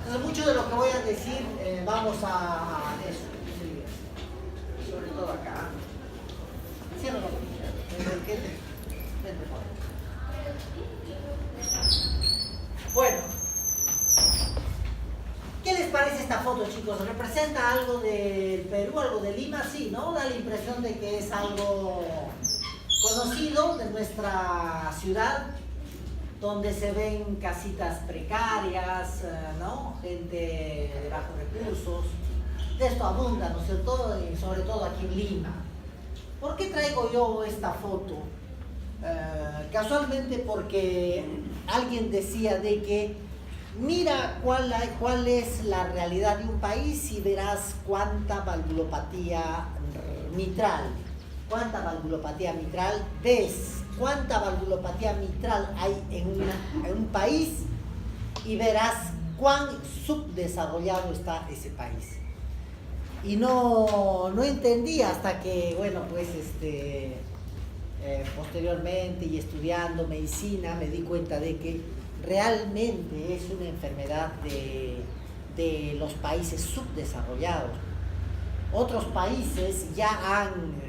Entonces, mucho de lo que voy a decir, vamos a eso, sí, sobre todo acá. Cierra la puerta. Bueno, ¿qué les parece esta foto, chicos? ¿Representa algo del Perú, algo de Lima? Sí, ¿no? Da la impresión de que es algo conocido de nuestra ciudad, donde se ven casitas precarias, ¿no? Gente de bajos recursos. De esto abunda, ¿no es cierto? Y sobre todo aquí en Lima. ¿Por qué traigo yo esta foto? Casualmente porque alguien decía de que mira cuál es la realidad de un país y verás cuánta valvulopatía mitral. ¿Cuánta valvulopatía mitral ves? ¿Cuánta valvulopatía mitral hay en un país? Y verás cuán subdesarrollado está ese país. Y no entendí hasta que, bueno, pues posteriormente y estudiando medicina me di cuenta de que realmente es una enfermedad de los países subdesarrollados. Otros países ya han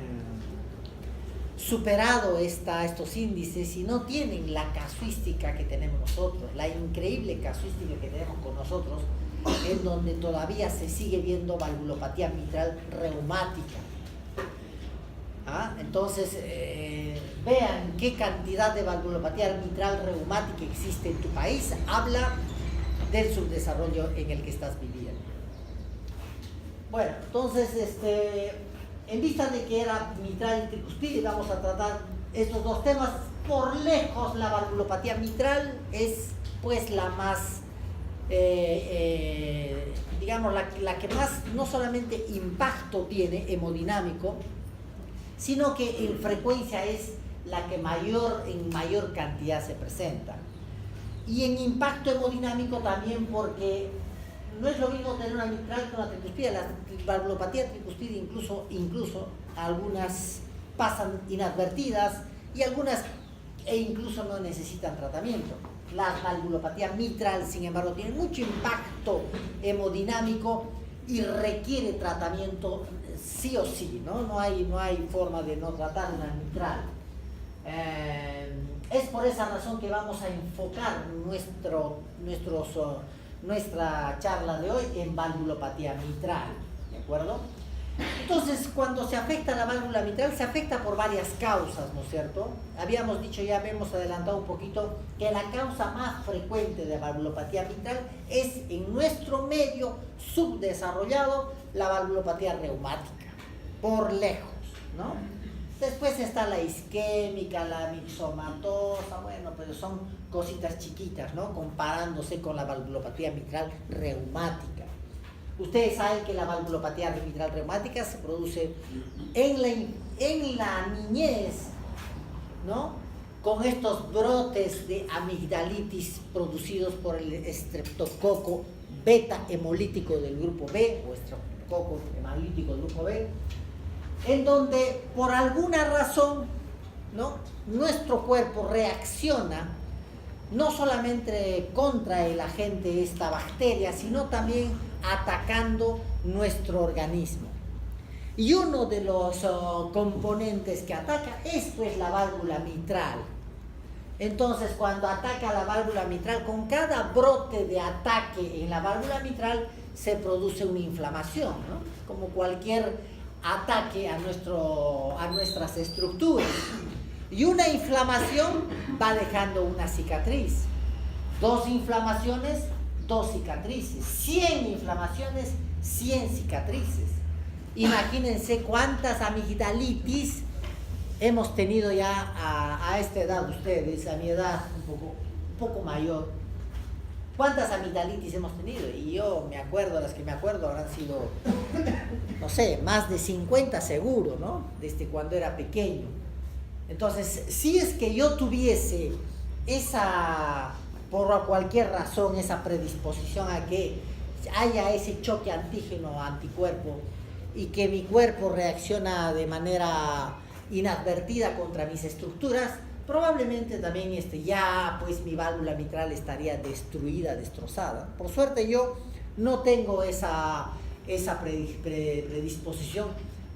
superado estos índices y no tienen la casuística que tenemos nosotros, la increíble casuística que tenemos con nosotros, en donde todavía se sigue viendo valvulopatía mitral reumática. Entonces, vean qué cantidad de valvulopatía mitral reumática existe en tu país. Habla del subdesarrollo en el que estás viviendo. Bueno, entonces, en vista de que era mitral y tricuspide, vamos a tratar estos dos temas. Por lejos, la valvulopatía mitral es pues la más, digamos, la que más no solamente impacto tiene hemodinámico, sino que en frecuencia es la que en mayor cantidad se presenta. Y en impacto hemodinámico también, porque no es lo mismo tener una mitral que una tricuspide. La valvulopatía tricuspide incluso algunas pasan inadvertidas y algunas incluso no necesitan tratamiento. La valvulopatía mitral, sin embargo, tiene mucho impacto hemodinámico y requiere tratamiento sí o sí, ¿no? No hay forma de no tratar una mitral. Es por esa razón que vamos a enfocar nuestra charla de hoy en valvulopatía mitral, ¿de acuerdo? Entonces, cuando se afecta la válvula mitral, se afecta por varias causas, ¿no es cierto? Habíamos dicho, ya hemos adelantado un poquito, que la causa más frecuente de valvulopatía mitral es en nuestro medio subdesarrollado la valvulopatía reumática, por lejos, ¿no? Después está la isquémica, la mixomatosa, bueno, pero son cositas chiquitas, ¿no? Comparándose con la valvulopatía mitral reumática. Ustedes saben que la valvulopatía mitral reumática se produce en la niñez, ¿no? Con estos brotes de amigdalitis producidos por el estreptococo beta hemolítico del grupo B, o estreptococo hemolítico del grupo B, en donde por alguna razón, ¿no?, nuestro cuerpo reacciona no solamente contra el agente, esta bacteria, sino también atacando nuestro organismo. Y uno de los componentes que ataca es pues la válvula mitral. Entonces, cuando ataca la válvula mitral, con cada brote de ataque en la válvula mitral se produce una inflamación, ¿no? Como cualquier ataque a nuestras estructuras. Y una inflamación va dejando una cicatriz. 2 inflamaciones, 2 cicatrices. 100 inflamaciones, 100 cicatrices. Imagínense cuántas amigdalitis hemos tenido ya a esta edad ustedes, a mi edad un poco mayor. ¿Cuántas amigdalitis hemos tenido? Y yo me acuerdo, las que me acuerdo habrán sido, no sé, más de 50 seguro, ¿no? Desde cuando era pequeño. Entonces, si es que yo tuviese por cualquier razón, esa predisposición a que haya ese choque antígeno-anticuerpo y que mi cuerpo reacciona de manera inadvertida contra mis estructuras, probablemente también ya pues mi válvula mitral estaría destruida, destrozada. Por suerte yo no tengo esa predisposición,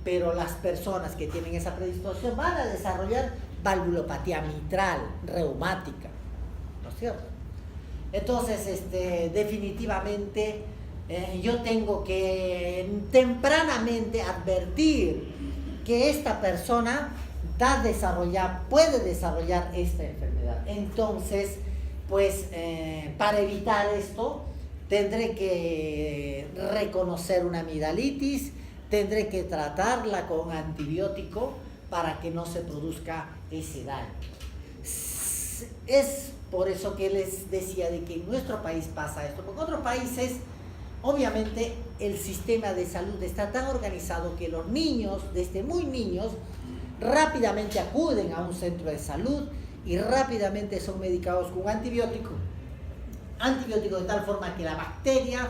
pero las personas que tienen esa predisposición van a desarrollar valvulopatía mitral reumática, ¿no es cierto? Entonces, definitivamente yo tengo que tempranamente advertir que esta persona puede desarrollar esta enfermedad. Entonces, pues, para evitar esto, tendré que reconocer una amigdalitis, tendré que tratarla con antibiótico para que no se produzca ese daño. Es por eso que les decía de que en nuestro país pasa esto, porque en otros países, obviamente, el sistema de salud está tan organizado que los niños, desde muy niños, rápidamente acuden a un centro de salud y rápidamente son medicados con antibiótico de tal forma que la bacteria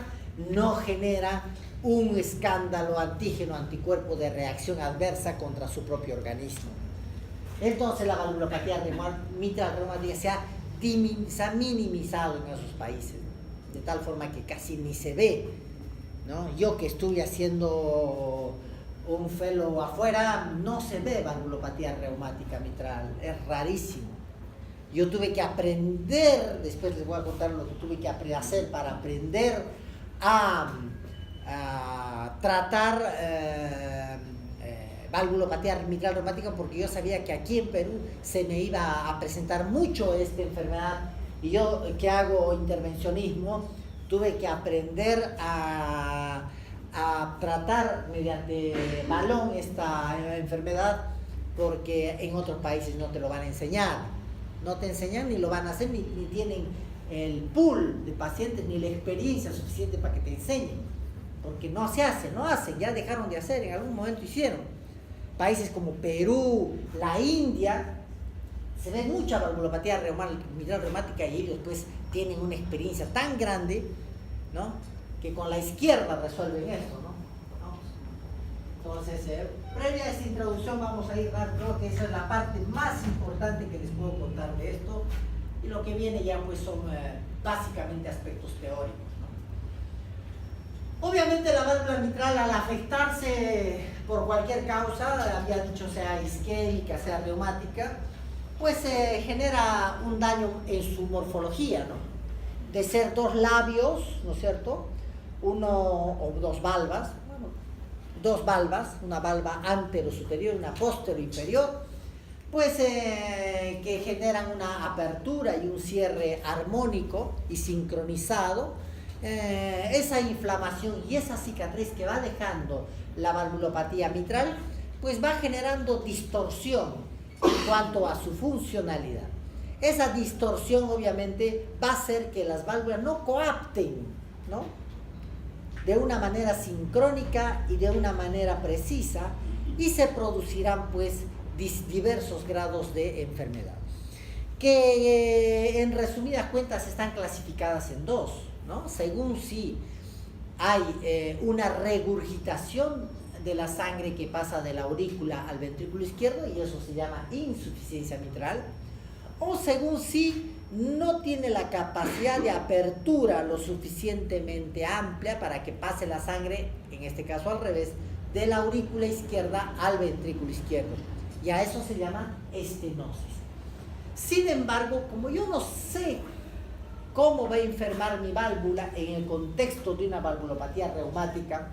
no genera un escándalo antígeno-anticuerpo de reacción adversa contra su propio organismo. Entonces la valvulopatía mitral reumática se ha minimizado en esos países, de tal forma que casi ni se ve, ¿no? Yo que estuve haciendo un fellow afuera, no se ve valvulopatía reumática mitral, es rarísimo. Yo tuve que aprender, después les voy a contar lo que tuve que hacer para aprender a tratar valvulopatía mitral reumática, porque yo sabía que aquí en Perú se me iba a presentar mucho esta enfermedad, y yo que hago intervencionismo tuve que aprender a tratar mediante balón esta enfermedad, porque en otros países no te lo van a enseñar. No te enseñan ni lo van a hacer, ni tienen el pool de pacientes, ni la experiencia suficiente para que te enseñen. Porque no se hace, no hacen, ya dejaron de hacer, en algún momento hicieron. Países como Perú, la India, se ve mucha valvulopatía mitral reumática y ellos pues tienen una experiencia tan grande, ¿no?, que con la izquierda resuelven eso, ¿no? Entonces, previa a esta introducción vamos a ir, creo que esa es la parte más importante que les puedo contar de esto, y lo que viene ya pues son básicamente aspectos teóricos, ¿no? Obviamente la válvula mitral, al afectarse por cualquier causa, había dicho sea isquémica, sea reumática, pues genera un daño en su morfología, ¿no? De ser dos labios, ¿no es cierto?, uno o dos valvas, una valva antero superior y una postero inferior, pues que generan una apertura y un cierre armónico y sincronizado. Esa inflamación y esa cicatriz que va dejando la valvulopatía mitral, pues va generando distorsión en cuanto a su funcionalidad. Esa distorsión obviamente va a hacer que las válvulas no coapten, ¿no?, de una manera sincrónica y de una manera precisa, y se producirán pues diversos grados de enfermedad, que en resumidas cuentas están clasificadas en dos, ¿no? Según si hay una regurgitación de la sangre que pasa de la aurícula al ventrículo izquierdo, y eso se llama insuficiencia mitral, o según si no tiene la capacidad de apertura lo suficientemente amplia para que pase la sangre, en este caso al revés, de la aurícula izquierda al ventrículo izquierdo, y a eso se llama estenosis. Sin embargo, como yo no sé cómo va a enfermar mi válvula en el contexto de una valvulopatía reumática,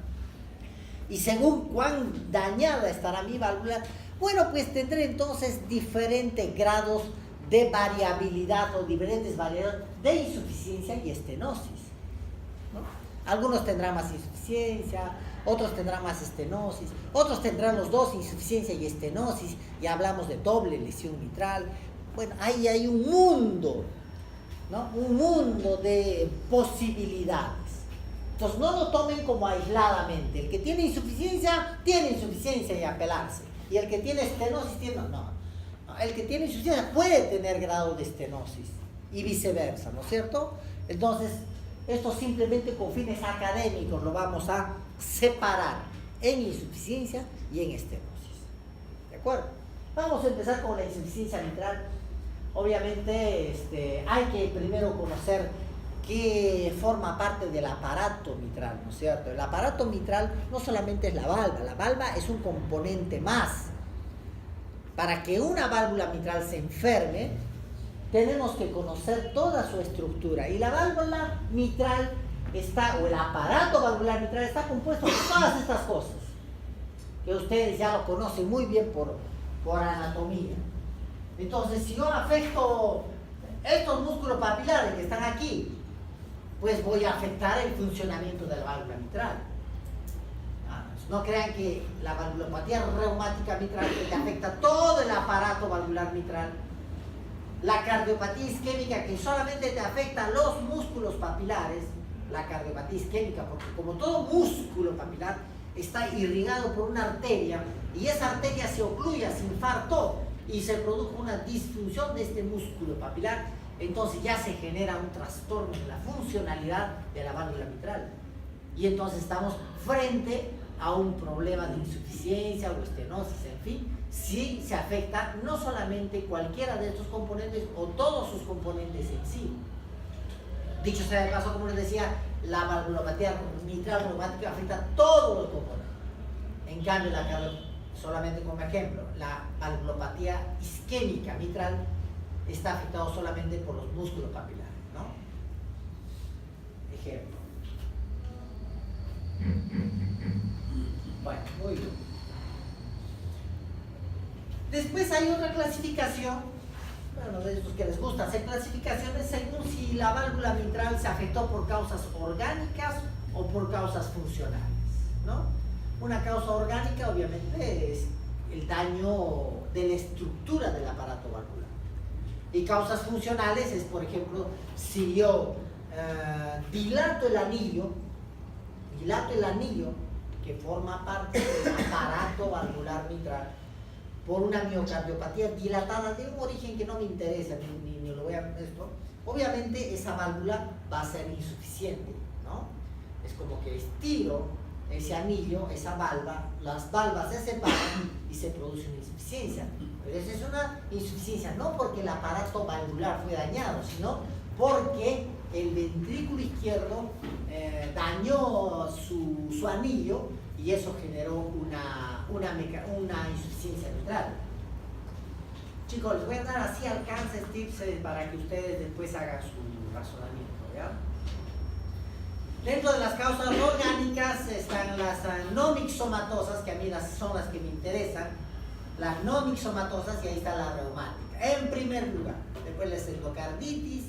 y según cuán dañada estará mi válvula, bueno, pues tendré entonces diferentes grados de variabilidad o diferentes variedades de insuficiencia y estenosis, ¿no? Algunos tendrán más insuficiencia, otros tendrán más estenosis, otros tendrán los dos, insuficiencia y estenosis, y hablamos de doble lesión mitral. Bueno, ahí hay un mundo, ¿no?, un mundo de posibilidades. Entonces no lo tomen como aisladamente. El que tiene insuficiencia y apelarse, y el que tiene estenosis no. El que tiene insuficiencia puede tener grado de estenosis y viceversa, ¿no es cierto? Entonces, esto simplemente con fines académicos lo vamos a separar en insuficiencia y en estenosis. ¿De acuerdo? Vamos a empezar con la insuficiencia mitral. Obviamente, hay que primero conocer que forma parte del aparato mitral, ¿no es cierto? El aparato mitral no solamente es la valva es un componente más. Para que una válvula mitral se enferme, tenemos que conocer toda su estructura. Y la válvula mitral o el aparato valvular mitral está compuesto de todas estas cosas, que ustedes ya lo conocen muy bien por anatomía. Entonces, si yo afecto estos músculos papilares que están aquí, pues voy a afectar el funcionamiento de la válvula mitral. No crean que la valvulopatía reumática mitral que afecta todo el aparato valvular mitral. La cardiopatía isquémica que solamente te afecta los músculos papilares, la cardiopatía isquémica, porque como todo músculo papilar está irrigado por una arteria y esa arteria se ocluye, se infartó y se produjo una disfunción de este músculo papilar, entonces ya se genera un trastorno en la funcionalidad de la válvula mitral. Y entonces estamos frente a un problema de insuficiencia o estenosis, en fin, si se afecta no solamente cualquiera de estos componentes o todos sus componentes en sí. Dicho sea de paso, como les decía, la valvulopatía mitral reumática afecta todos los componentes. En cambio, solamente como ejemplo, la valvulopatía isquémica mitral está afectado solamente por los músculos papilares, ¿no? Ejemplo. Bueno, muy bien. Después hay otra clasificación, bueno, de estos que les gusta hacer clasificaciones según si la válvula mitral se afectó por causas orgánicas o por causas funcionales, ¿no? Una causa orgánica obviamente es el daño de la estructura del aparato valvular. Y causas funcionales es, por ejemplo, si yo dilato el anillo que forma parte del aparato valvular mitral por una miocardiopatía dilatada de un origen que no me interesa, ni lo voy a esto, obviamente esa válvula va a ser insuficiente, ¿no? Es como que estiro ese anillo, esa valva, las valvas se separan y se produce una insuficiencia. Pero esa es una insuficiencia no porque el aparato valvular fue dañado, sino porque el ventrículo izquierdo dañó su anillo y eso generó una insuficiencia mitral. Chicos, les voy a dar así alcances, tips para que ustedes después hagan su razonamiento, ¿ya? Dentro de las causas orgánicas están las no mixomatosas, que a mí son las que me interesan, las no mixomatosas, y ahí está la reumática, en primer lugar. Después las endocarditis,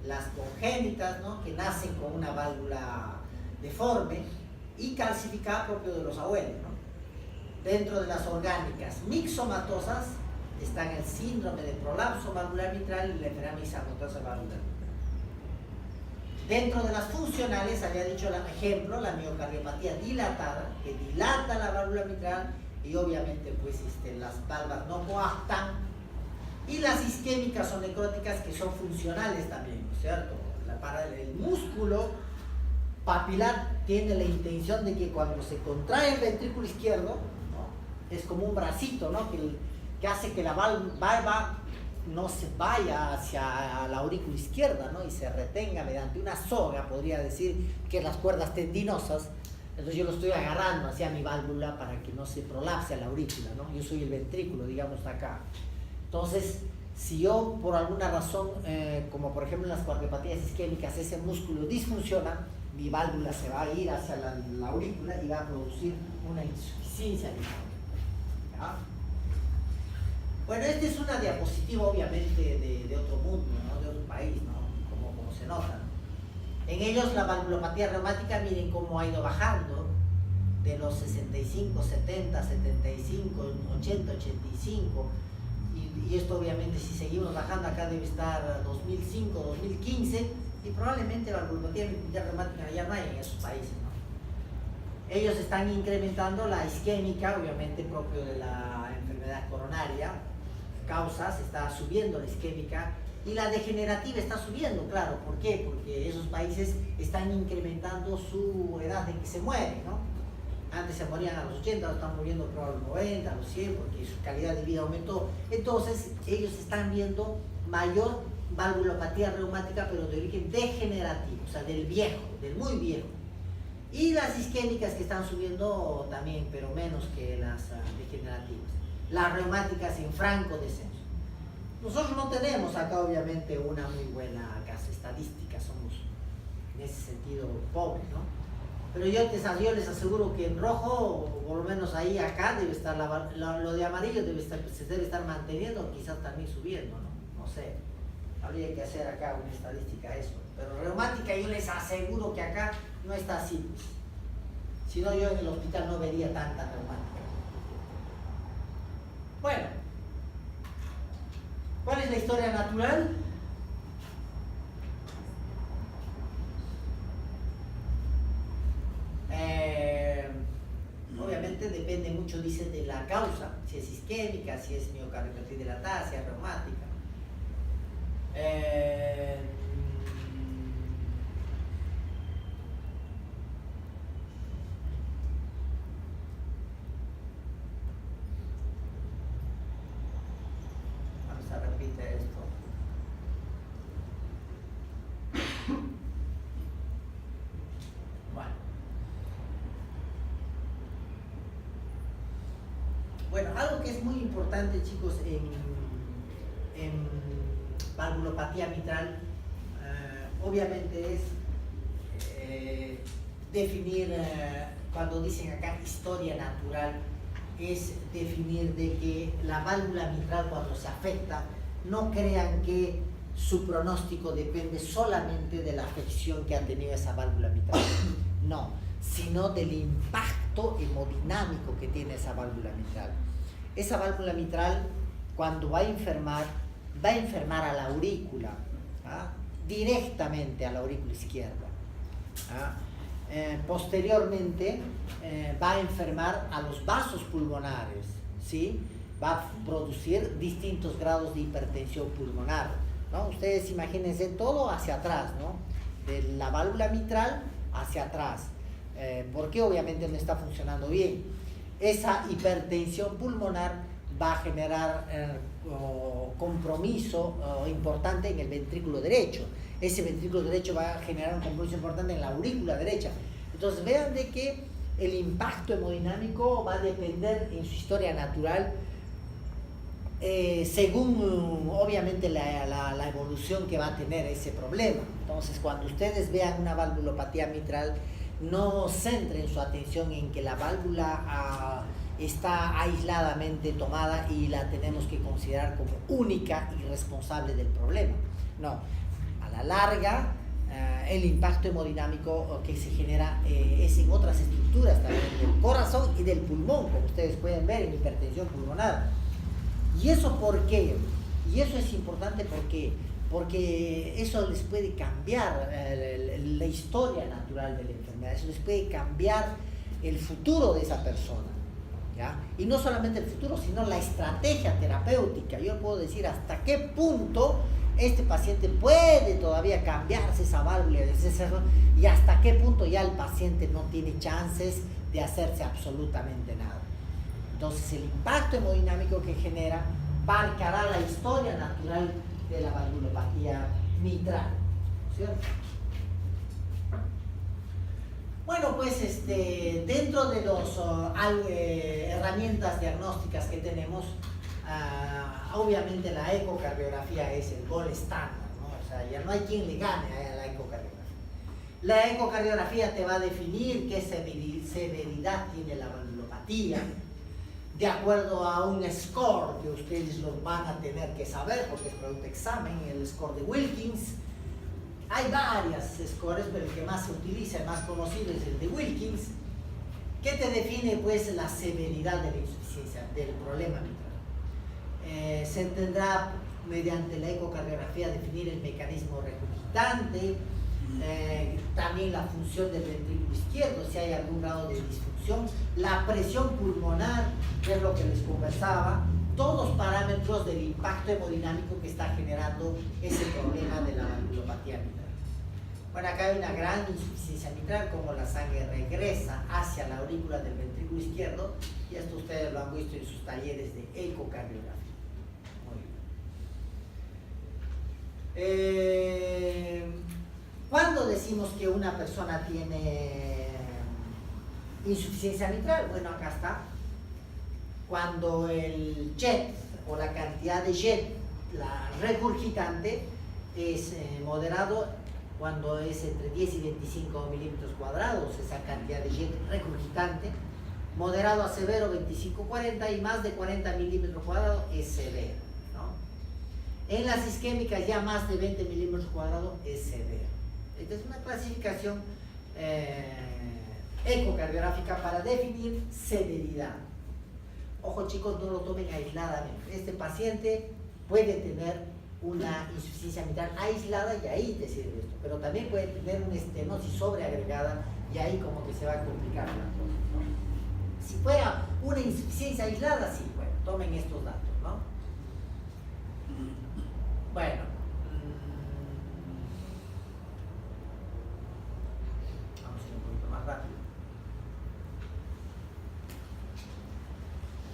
las congénitas, ¿no? Que nacen con una válvula deforme y calcificada propio de los abuelos, ¿no? Dentro de las orgánicas mixomatosas están el síndrome de prolapso valvular mitral y la enfermedad mixomatosa valvular. Dentro de las funcionales, había dicho el ejemplo, la miocardiopatía dilatada, que dilata la válvula mitral y obviamente pues las valvas no coaptan. Y las isquémicas o necróticas, que son funcionales también, ¿no es cierto? Para el músculo papilar tiene la intención de que cuando se contrae el ventrículo izquierdo, ¿no? Es como un bracito, ¿no? que hace que la valva no se vaya hacia la aurícula izquierda, ¿no? Y se retenga mediante una soga, podría decir, que las cuerdas tendinosas. Entonces yo lo estoy agarrando hacia mi válvula para que no se prolapse la aurícula, ¿no? Yo soy el ventrículo, digamos, acá. Entonces, si yo por alguna razón, como por ejemplo en las cardiopatías isquémicas, ese músculo disfunciona, mi válvula se va a ir hacia la aurícula y va a producir una insuficiencia. ¿Ya? Bueno, esta es una diapositiva obviamente de otro mundo, ¿no? De otro país, ¿no? Como se nota, ¿no? En ellos la valvulopatía reumática, miren cómo ha ido bajando de los 65, 70, 75, 80, 85. Y esto obviamente si seguimos bajando acá debe estar 2005, 2015 y probablemente la valvulopatía reumática ya no hay en esos países, ¿no? Ellos están incrementando la isquémica, obviamente propio de la enfermedad coronaria, causas, está subiendo la isquémica y la degenerativa está subiendo, claro. ¿Por qué? Porque esos países están incrementando su edad de que se mueren, ¿no? Antes se morían a los 80, ahora están muriendo creo a los 90, a los 100, porque su calidad de vida aumentó. Entonces, ellos están viendo mayor valvulopatía reumática, pero de origen degenerativo, o sea, del viejo, del muy viejo. Y las isquémicas que están subiendo también, pero menos que las degenerativas. Las reumáticas en franco descenso. Nosotros no tenemos acá obviamente una muy buena casa estadística, somos en ese sentido pobres, ¿no? Pero yo les aseguro que en rojo, por lo menos ahí acá, debe estar lo de amarillo se debe estar manteniendo, quizás también subiendo, ¿no? No sé, habría que hacer acá una estadística a eso. Pero reumática yo les aseguro que acá no está así. Si no, yo en el hospital no vería tanta reumática. Bueno, ¿cuál es la historia natural? Obviamente depende mucho, dice, de la causa, si es isquémica, si es miocardiopatía dilatada, si es reumática. Vamos a repetir esto. Bueno, algo que es muy importante, chicos, en valvulopatía mitral, obviamente es definir, cuando dicen acá historia natural, es definir de que la válvula mitral cuando se afecta, no crean que su pronóstico depende solamente de la afección que ha tenido esa válvula mitral, no, sino del impacto hemodinámico que tiene esa válvula mitral. Esa válvula mitral, cuando va a enfermar a la aurícula, directamente a la aurícula izquierda. Posteriormente va a enfermar a los vasos pulmonares, ¿sí? Va a producir distintos grados de hipertensión pulmonar, ¿no? Ustedes imagínense todo hacia atrás, ¿no? De la válvula mitral hacia atrás, porque obviamente no está funcionando bien. Esa hipertensión pulmonar va a generar compromiso importante en el ventrículo derecho. Ese ventrículo derecho va a generar un compromiso importante en la aurícula derecha. Entonces vean de que el impacto hemodinámico va a depender en su historia natural según obviamente la evolución que va a tener ese problema. Entonces cuando ustedes vean una valvulopatía mitral, no centren su atención en que la válvula está aisladamente tomada y la tenemos que considerar como única y responsable del problema. No, a la larga el impacto hemodinámico que se genera es en otras estructuras también del corazón y del pulmón, como ustedes pueden ver en hipertensión pulmonar. ¿Y eso por qué? Y eso es importante porque eso les puede cambiar la historia natural de la enfermedad, eso les puede cambiar el futuro de esa persona, ¿ya? Y no solamente el futuro, sino la estrategia terapéutica. Yo puedo decir hasta qué punto este paciente puede todavía cambiarse esa válvula y hasta qué punto ya el paciente no tiene chances de hacerse absolutamente nada. Entonces el impacto hemodinámico que genera marcará la historia natural de la valvulopatía mitral, ¿cierto? Bueno, pues dentro de las herramientas diagnósticas que tenemos, obviamente la ecocardiografía es el gol estándar, ¿no? O sea, ya no hay quien le gane a la ecocardiografía. La ecocardiografía te va a definir qué severidad tiene la valvulopatía, de acuerdo a un score que ustedes lo van a tener que saber porque es producto de examen, el score de Wilkins. Hay varias scores, pero el que más se utiliza, el más conocido es el de Wilkins, que te define pues la severidad de la insuficiencia del problema mitral. Se tendrá mediante la ecocardiografía definir el mecanismo regurgitante, también la función del ventrículo izquierdo, si hay algún grado de disfunción, la presión pulmonar, que es lo que les conversaba, todos parámetros del impacto hemodinámico que está generando ese problema de la valvulopatía mitral. Bueno, acá hay una gran insuficiencia mitral, como la sangre regresa hacia la aurícula del ventrículo izquierdo, y esto ustedes lo han visto en sus talleres de ecocardiografía. Muy ¿Cuándo decimos que una persona tiene insuficiencia mitral? Bueno, acá está. Cuando el jet o la cantidad de jet, la regurgitante, es moderado, cuando es entre 10 y 25 milímetros cuadrados, esa cantidad de jet regurgitante, moderado a severo 25-40 y más de 40 milímetros cuadrados es severo, ¿no? En las isquémicas ya más de 20 milímetros cuadrados es severo. Esta es una clasificación ecocardiográfica para definir severidad. Ojo chicos, no lo tomen aisladamente. Este paciente puede tener una insuficiencia mitral aislada y ahí te sirve esto, pero también puede tener una estenosis sobreagregada y ahí como que se va a complicar la cosa, ¿no? Si fuera una insuficiencia aislada, sí, bueno, tomen estos datos, ¿no? Bueno, vamos a ir un poquito más rápido.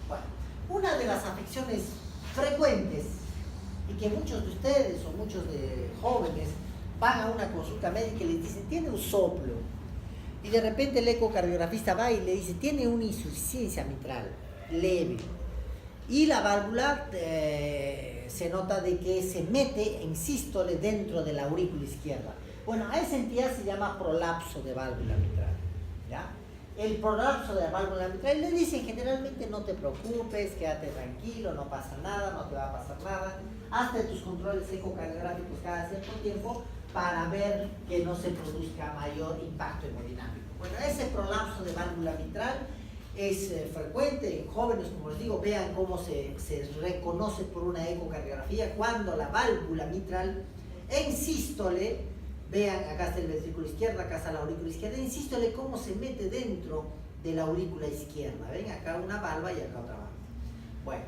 Bueno, una de las afecciones frecuentes y que muchos de ustedes o muchos de jóvenes van a una consulta médica y les dicen, tiene un soplo. Y de repente el ecocardiografista va y le dice, tiene una insuficiencia mitral leve. Y la válvula se nota de que se mete en sístole dentro de la aurícula izquierda. Bueno, a esa entidad se llama prolapso de válvula mitral, ¿ya? El prolapso de la válvula mitral, le dicen generalmente no te preocupes, quédate tranquilo, no pasa nada, no te va a pasar nada. Hazte tus controles ecocardiográficos cada cierto tiempo para ver que no se produzca mayor impacto hemodinámico. Bueno, ese prolapso de válvula mitral es frecuente en jóvenes, como les digo, vean cómo se reconoce por una ecocardiografía cuando la válvula mitral en sístole, vean, acá está el ventrículo izquierdo, acá está la aurícula izquierda, en sístole cómo se mete dentro de la aurícula izquierda, ven, acá una valva y acá otra valva. Bueno,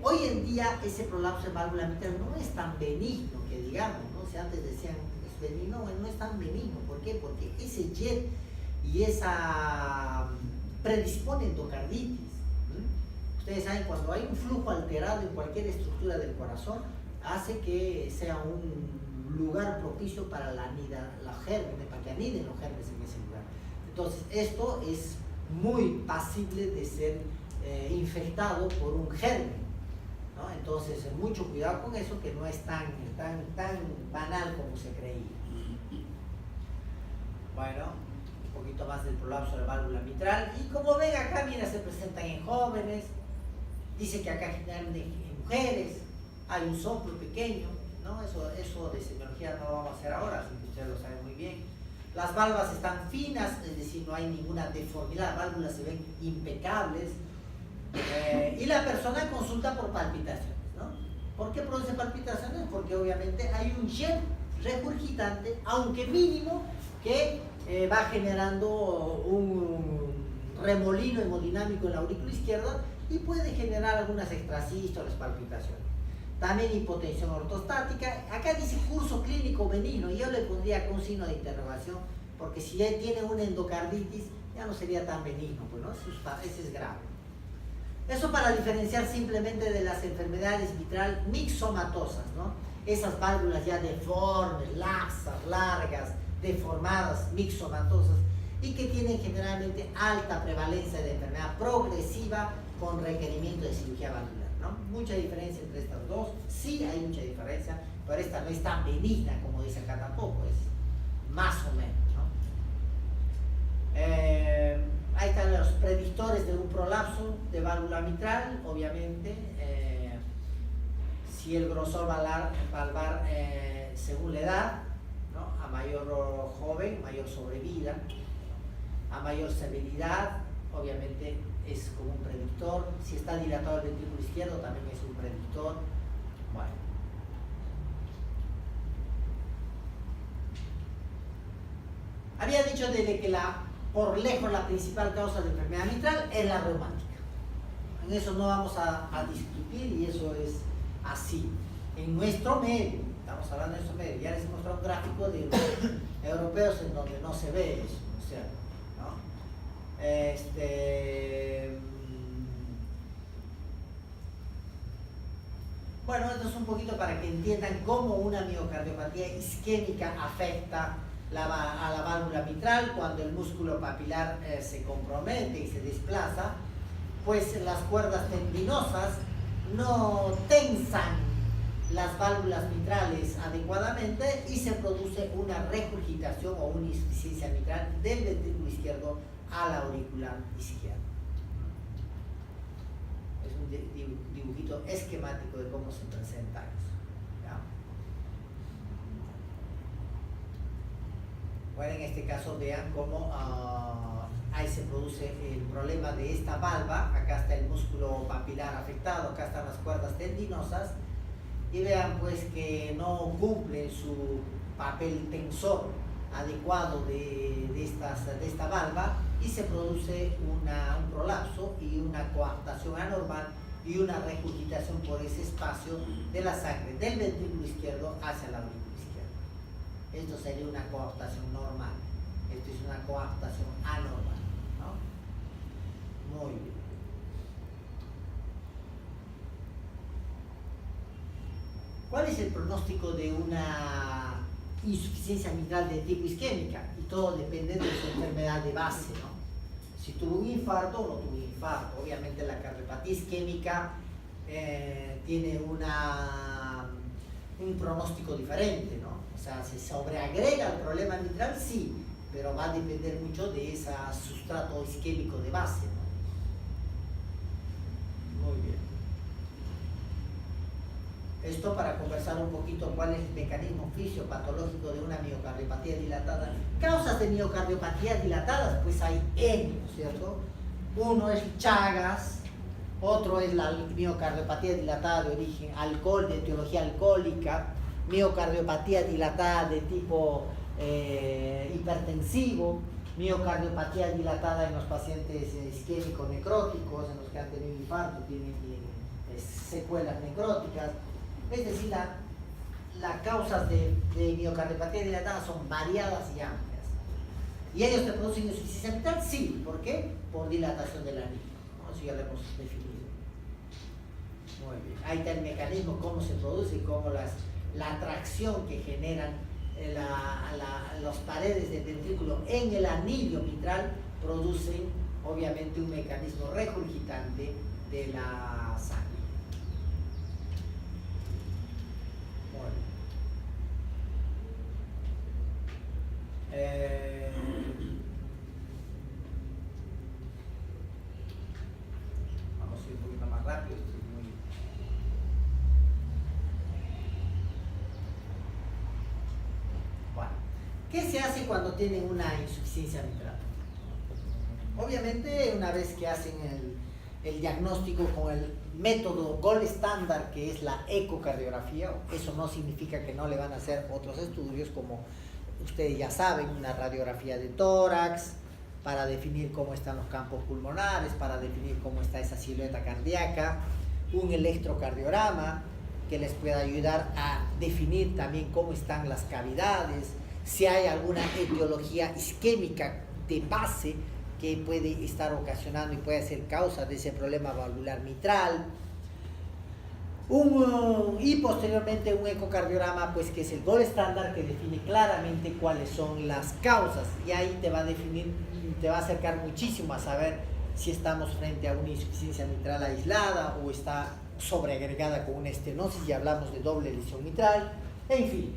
hoy en día ese prolapso de válvula mitral no es tan benigno que digamos, ¿no? Si antes decían es benigno, bueno, no es tan benigno. ¿Por qué? Porque ese jet y esa predispone endocarditis. Ustedes saben, cuando hay un flujo alterado en cualquier estructura del corazón, hace que sea un lugar propicio para los gérmenes, para que aniden los gérmenes en ese lugar. Entonces, esto es muy pasible de ser infectado por un germen, ¿no? Entonces, mucho cuidado con eso, que no es tan banal como se creía. Bueno, un poquito más del prolapso de la válvula mitral. Y como ven acá, mira, se presentan en jóvenes, dice que acá generalmente en mujeres, hay un soplo pequeño, ¿no? Eso de semiología no lo vamos a hacer ahora, así que ustedes lo saben muy bien. Las válvulas están finas, es decir, no hay ninguna deformidad, las válvulas se ven impecables. Y la persona consulta por palpitaciones, ¿no? ¿Por qué produce palpitaciones? Porque obviamente hay un jet regurgitante, aunque mínimo, que va generando un remolino hemodinámico en la aurícula izquierda y puede generar algunas extrasístoles, palpitaciones. También hipotensión ortostática. Acá dice curso clínico benigno, y yo le pondría con un signo de interrogación, porque si él tiene una endocarditis, ya no sería tan benigno, pues, ¿no? Ese es grave. Eso para diferenciar simplemente de las enfermedades mitral mixomatosas, ¿no? Esas válvulas ya deformes, laxas, largas, deformadas, mixomatosas, y que tienen generalmente alta prevalencia de enfermedad progresiva con requerimiento de cirugía valvular, ¿no? Mucha diferencia entre estas dos, sí hay mucha diferencia, pero esta no es tan benigna como dice acá tampoco, es más o menos, ¿no? Ahí están los predictores de un prolapso de válvula mitral, obviamente, si el grosor valvar según la edad, ¿no? A mayor joven, mayor sobrevida, a mayor severidad, obviamente es como un predictor. Si está dilatado el ventrículo izquierdo, también es un predictor. Bueno. Había dicho desde que por lejos la principal causa de enfermedad mitral es la reumática. En eso no vamos a discutir y eso es así. En nuestro medio, estamos hablando de nuestro medio, ya les he mostrado un gráfico de europeos en donde no se ve eso, ¿no es cierto? Bueno, esto es un poquito para que entiendan cómo una miocardiopatía isquémica afecta a la válvula mitral cuando el músculo papilar se compromete y se desplaza, pues las cuerdas tendinosas no tensan las válvulas mitrales adecuadamente y se produce una regurgitación o una insuficiencia mitral del ventrículo izquierdo a la auricular izquierda. Es un dibujito esquemático de cómo se presenta eso. ¿Ya? Bueno, en este caso vean cómo ahí se produce el problema de esta valva. Acá está el músculo papilar afectado, acá están las cuerdas tendinosas, y vean pues que no cumple su papel tensor adecuado de esta valva, y se produce un prolapso y una coaptación anormal y una regurgitación por ese espacio de la sangre del ventrículo izquierdo hacia la aurícula izquierda. Esto sería una coaptación normal, esto es una coaptación anormal, ¿no? Muy bien. ¿Cuál es el pronóstico de una insuficiencia mitral de tipo isquémica? Y todo depende de su enfermedad de base, ¿no? Si tuvo un infarto o no tuvo un infarto. Obviamente la cardiopatía isquémica tiene un pronóstico diferente, ¿no? O sea, se sobreagrega el problema mitral, sí, pero va a depender mucho de ese sustrato isquémico de base, ¿no? Muy bien. Esto para conversar un poquito cuál es el mecanismo fisiopatológico de una miocardiopatía dilatada. Causas de miocardiopatía dilatadas, pues hay N, ¿no es cierto? Uno es Chagas, otro es la miocardiopatía dilatada de origen alcohol, de etiología alcohólica, miocardiopatía dilatada de tipo hipertensivo, miocardiopatía dilatada en los pacientes isquémicos necróticos, en los que han tenido infarto, tienen secuelas necróticas. Es decir, las causas de miocardiopatía dilatada son variadas y amplias. ¿Y ellos te producen insuficiencia mitral? Sí. ¿Por qué? Por dilatación del anillo, ¿no? Eso ya lo hemos definido. Muy bien. Ahí está el mecanismo, cómo se produce y cómo la atracción que generan las paredes del ventrículo en el anillo mitral producen, obviamente, un mecanismo regurgitante de la sangre. Vamos a ir un poquito más rápido. Bueno, ¿qué se hace cuando tienen una insuficiencia mitral? Obviamente, una vez que hacen el diagnóstico con el método gold estándar, que es la ecocardiografía, eso no significa que no le van a hacer otros estudios, como ustedes ya saben, una radiografía de tórax para definir cómo están los campos pulmonares, para definir cómo está esa silueta cardíaca, un electrocardiograma que les pueda ayudar a definir también cómo están las cavidades, si hay alguna etiología isquémica de base que puede estar ocasionando y puede ser causa de ese problema valvular mitral. Y posteriormente un ecocardiograma, pues, que es el gold estándar, que define claramente cuáles son las causas, y ahí te va a definir, te va a acercar muchísimo a saber si estamos frente a una insuficiencia mitral aislada o está sobreagregada con una estenosis, y hablamos de doble lesión mitral, en fin.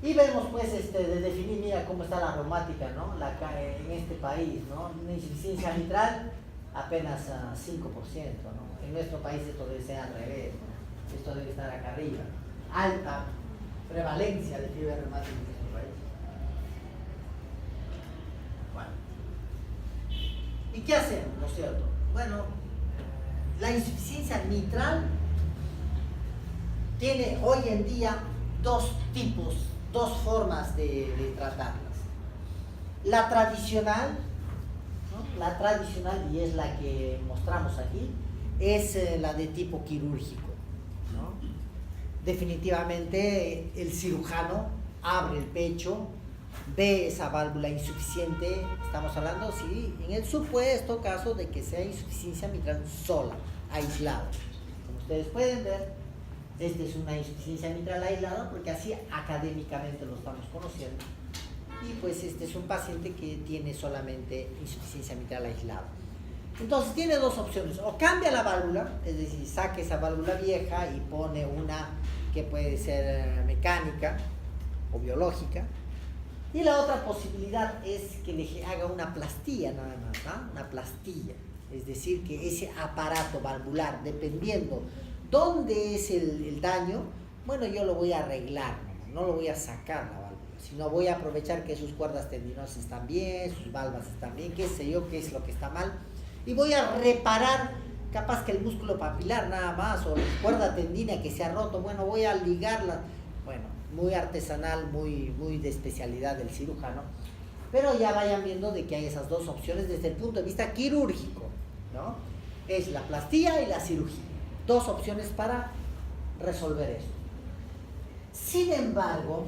Y vemos pues de definir, mira cómo está la reumática, ¿no? En este país, ¿no? Una insuficiencia mitral apenas 5%, ¿no? En nuestro país esto debe ser al revés, ¿no? Esto debe estar acá arriba. Alta prevalencia de fiebre reumática en nuestro país. Bueno. ¿Y qué hacemos, no es cierto? Bueno, la insuficiencia mitral tiene hoy en día dos formas de tratarlas. La tradicional, ¿no? La tradicional, y es la que mostramos aquí, es la de tipo quirúrgico, ¿no? Definitivamente el cirujano abre el pecho, ve esa válvula insuficiente, estamos hablando, sí, en el supuesto caso de que sea insuficiencia mitral sola, aislada. Como ustedes pueden ver, Esta es una insuficiencia mitral aislada porque así académicamente lo estamos conociendo. Y pues este es un paciente que tiene solamente insuficiencia mitral aislada. Entonces tiene dos opciones: o cambia la válvula, es decir, saca esa válvula vieja y pone una que puede ser mecánica o biológica, y la otra posibilidad es que le haga una plastilla nada más, ¿no? Una plastilla, es decir, que ese aparato valvular, dependiendo dónde es el daño, bueno, yo lo voy a arreglar, no lo voy a sacar la válvula, sino voy a aprovechar que sus cuerdas tendinosas están bien, sus valvas están bien, qué sé yo, qué es lo que está mal, y voy a reparar, capaz que el músculo papilar nada más, o la cuerda tendina que se ha roto, bueno, voy a ligarla, bueno, muy artesanal, muy de especialidad del cirujano, pero ya vayan viendo de que hay esas dos opciones desde el punto de vista quirúrgico, ¿no? Es la plastilla y la cirugía, dos opciones para resolver esto. Sin embargo,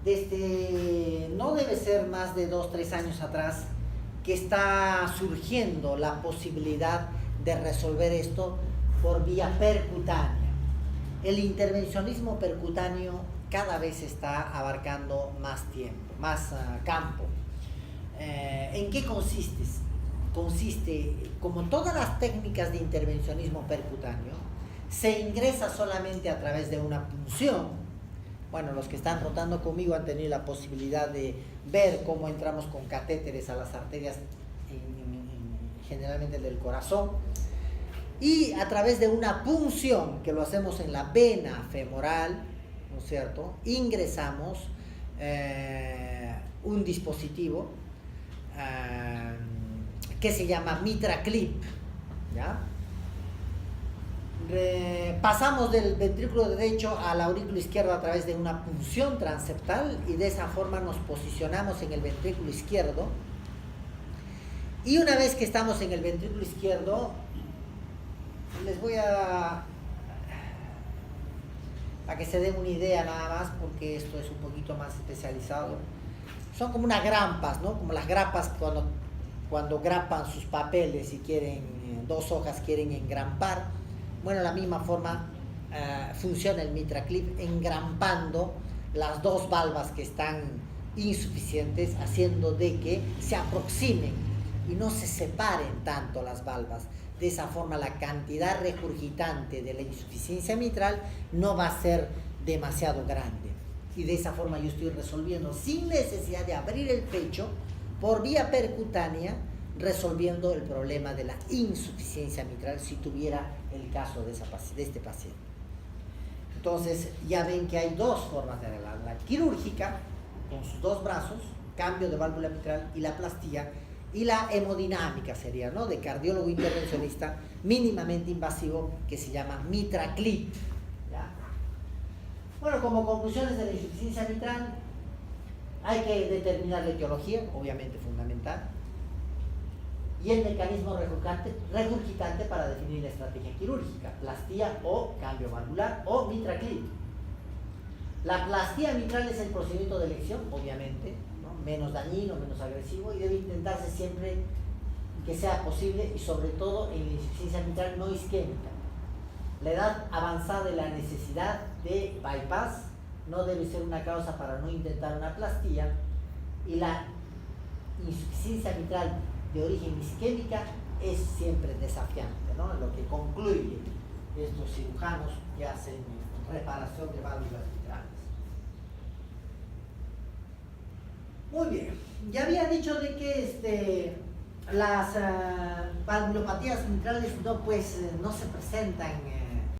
desde no debe ser más de 2-3 años atrás que está surgiendo la posibilidad de resolver esto por vía percutánea. El intervencionismo percutáneo cada vez está abarcando más tiempo, más campo. ¿En qué consiste? Consiste, como todas las técnicas de intervencionismo percutáneo, se ingresa solamente a través de una punción. Bueno, los que están rotando conmigo han tenido la posibilidad de ver cómo entramos con catéteres a las arterias, generalmente del corazón, y a través de una punción, que lo hacemos en la vena femoral, ¿no es cierto?, ingresamos un dispositivo que se llama MitraClip, ¿ya? Pasamos del ventrículo derecho a la aurícula izquierda a través de una punción transeptal, y de esa forma nos posicionamos en el ventrículo izquierdo. Y una vez que estamos en el ventrículo izquierdo, les voy a que se den una idea nada más, porque esto es un poquito más especializado. Son como unas grampas, ¿no? Como las grapas cuando grapan sus papeles y quieren, dos hojas quieren engrampar. Bueno, de la misma forma funciona el MitraClip, engrampando las dos valvas que están insuficientes, haciendo de que se aproximen y no se separen tanto las valvas. De esa forma la cantidad regurgitante de la insuficiencia mitral no va a ser demasiado grande. Y de esa forma yo estoy resolviendo, sin necesidad de abrir el pecho, por vía percutánea, resolviendo el problema de la insuficiencia mitral si tuviera el caso de este paciente. Entonces ya ven que hay dos formas de arreglar: la quirúrgica, con sus dos brazos, cambio de válvula mitral, y la plastilla, y la hemodinámica sería, ¿no?, de cardiólogo intervencionista mínimamente invasivo, que se llama MitraClip, ¿ya? Bueno, como conclusiones de la insuficiencia mitral, hay que determinar la etiología, obviamente fundamental, y el mecanismo regurgitante para definir la estrategia quirúrgica: plastilla o cambio valvular o MitraClip. La plastilla mitral es el procedimiento de elección, obviamente, ¿no?, menos dañino, menos agresivo, y debe intentarse siempre que sea posible, y sobre todo en la insuficiencia mitral no isquémica. La edad avanzada y la necesidad de bypass no debe ser una causa para no intentar una plastilla, y la insuficiencia mitral de origen isquémica es siempre desafiante, ¿no?, lo que concluye estos cirujanos que hacen reparación de válvulas mitrales. Muy bien, ya había dicho de que las valvulopatías mitrales no se presentan